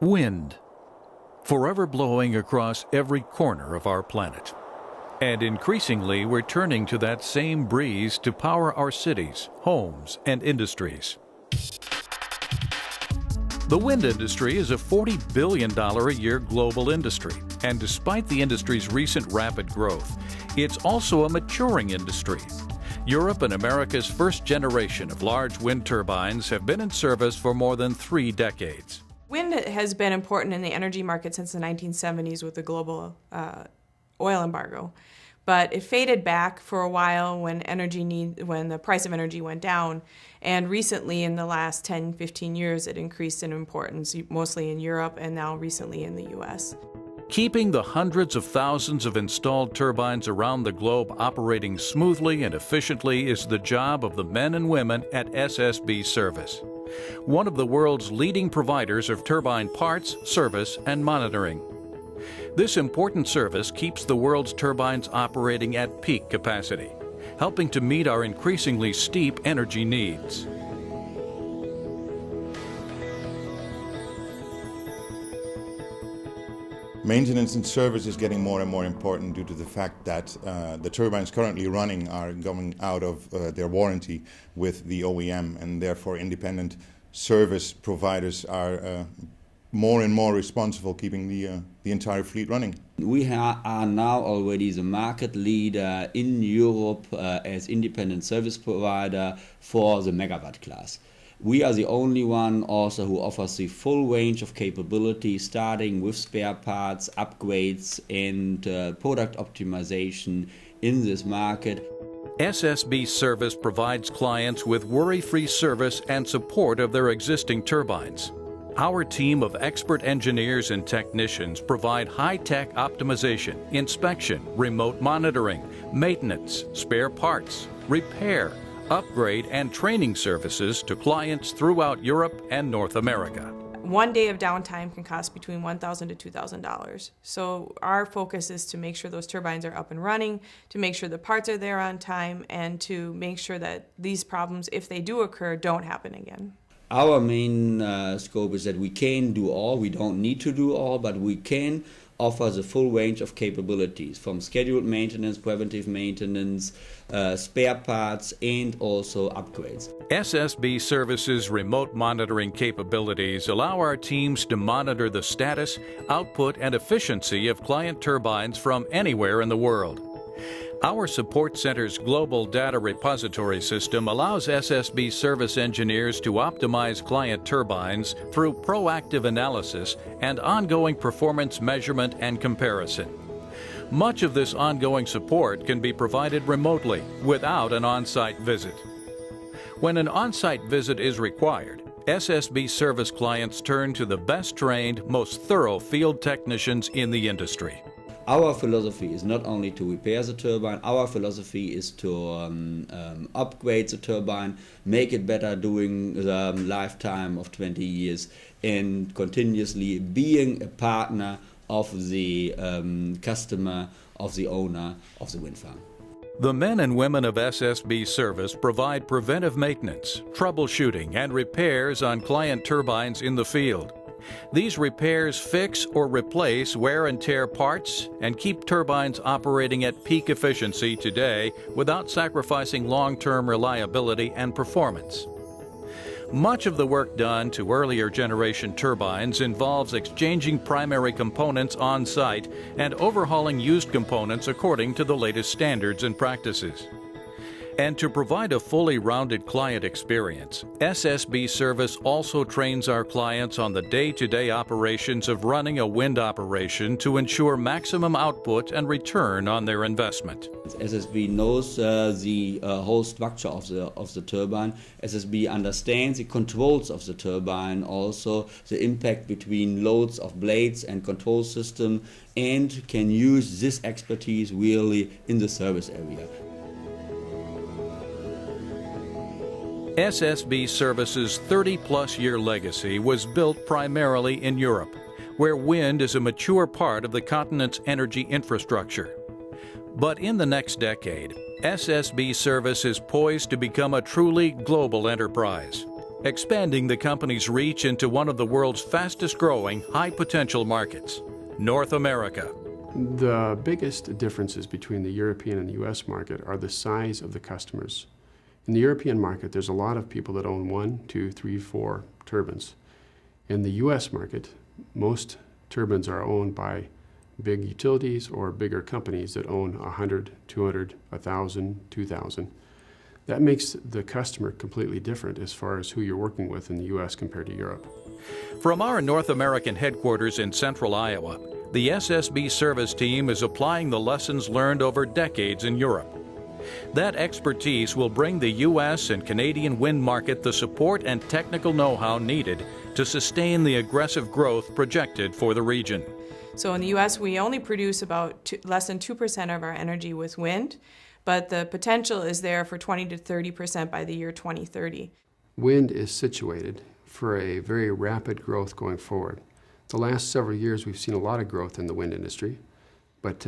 Wind, forever blowing across every corner of our planet. And increasingly, we're turning to that same breeze to power our cities, homes, and industries. The wind industry is a $40 billion a year global industry, and despite the industry's recent rapid growth, it's also a maturing industry. Europe and America's first generation of large wind turbines have been in service for more than 3 decades. Wind has been important in the energy market since the 1970s with the global oil embargo, but it faded back for a while when the price of energy went down, and recently in the last 10-15 years it increased in importance, mostly in Europe and now recently in the US. Keeping the hundreds of thousands of installed turbines around the globe operating smoothly and efficiently is the job of the men and women at SSB Service, one of the world's leading providers of turbine parts, service, and monitoring. This important service keeps the world's turbines operating at peak capacity, helping to meet our increasingly steep energy needs. Maintenance and service is getting more and more important due to the fact that the turbines currently running are going out of their warranty with the OEM, and therefore independent service providers are more and more responsible keeping the entire fleet running. We are now already the market leader in Europe as independent service provider for the megawatt class. We are the only one also who offers the full range of capability, starting with spare parts, upgrades, and product optimization in this market. SSB Service provides clients with worry-free service and support of their existing turbines. Our team of expert engineers and technicians provide high-tech optimization, inspection, remote monitoring, maintenance, spare parts, repair, upgrade, and training services to clients throughout Europe and North America. 1 day of downtime can cost between $1,000 to $2,000. So our focus is to make sure those turbines are up and running, to make sure the parts are there on time, and to make sure that these problems, if they do occur, don't happen again. Our main scope is that we can do all. We don't need to do all, but we can offer the full range of capabilities, from scheduled maintenance, preventive maintenance, spare parts, and also upgrades. SSB Service's remote monitoring capabilities allow our teams to monitor the status, output, and efficiency of client turbines from anywhere in the world. Our support center's global data repository system allows SSB Service engineers to optimize client turbines through proactive analysis and ongoing performance measurement and comparison. Much of this ongoing support can be provided remotely without an on-site visit. When an on-site visit is required, SSB Service clients turn to the best trained, most thorough field technicians in the industry. Our philosophy is not only to repair the turbine, our philosophy is to upgrade the turbine, make it better during the lifetime of 20 years, and continuously being a partner of the customer, of the owner of the wind farm. The men and women of SSB Service provide preventive maintenance, troubleshooting, and repairs on client turbines in the field. These repairs fix or replace wear and tear parts and keep turbines operating at peak efficiency today without sacrificing long-term reliability and performance. Much of the work done to earlier generation turbines involves exchanging primary components on site and overhauling used components according to the latest standards and practices. And to provide a fully rounded client experience, SSB Service also trains our clients on the day-to-day operations of running a wind operation to ensure maximum output and return on their investment. SSB knows the whole structure of the turbine. SSB understands the controls of the turbine, also the impact between loads of blades and control system, and can use this expertise really in the service area. SSB Service's 30-plus year legacy was built primarily in Europe, where wind is a mature part of the continent's energy infrastructure. But in the next decade, SSB Service is poised to become a truly global enterprise. expanding the company's reach into one of the world's fastest-growing, high-potential markets, North America. The biggest differences between the European and the U.S. market are the size of the customers. In the European market, there's a lot of people that own 1, 2, 3, 4 turbines. In the U.S. market, most turbines are owned by big utilities or bigger companies that own 100, 200, 1,000, 2,000. That makes the customer completely different as far as who you're working with in the U.S. compared to Europe. From our North American headquarters in central Iowa, the SSB service team is applying the lessons learned over decades in Europe. That expertise will bring the U.S. and Canadian wind market the support and technical know-how needed to sustain the aggressive growth projected for the region. So in the U.S., we only produce about less than 2% of our energy with wind, but the potential is there for 20 to 30% by the year 2030. Wind is situated for a very rapid growth going forward. The last several years, we've seen a lot of growth in the wind industry, but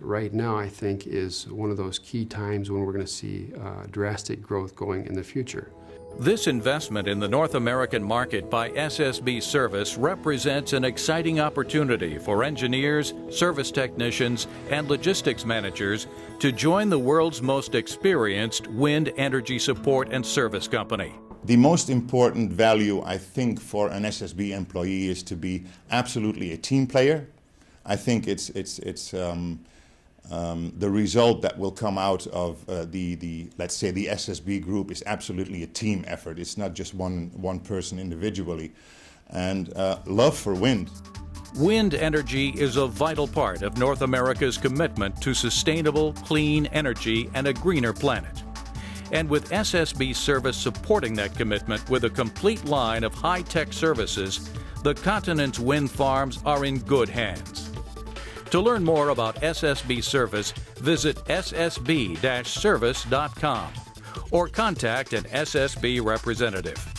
right now, I think, is one of those key times when we're going to see drastic growth going in the future. This investment in the North American market by SSB Service represents an exciting opportunity for engineers, service technicians, and logistics managers to join the world's most experienced wind energy support and service company. The most important value, I think, for an SSB employee is to be absolutely a team player. I think it's the result that will come out of let's say the SSB group is absolutely a team effort. It's not just one person individually. And love for wind. Wind energy is a vital part of North America's commitment to sustainable, clean energy and a greener planet. And with SSB Service supporting that commitment with a complete line of high-tech services, the continent's wind farms are in good hands. To learn more about SSB Service, visit ssb-service.com or contact an SSB representative.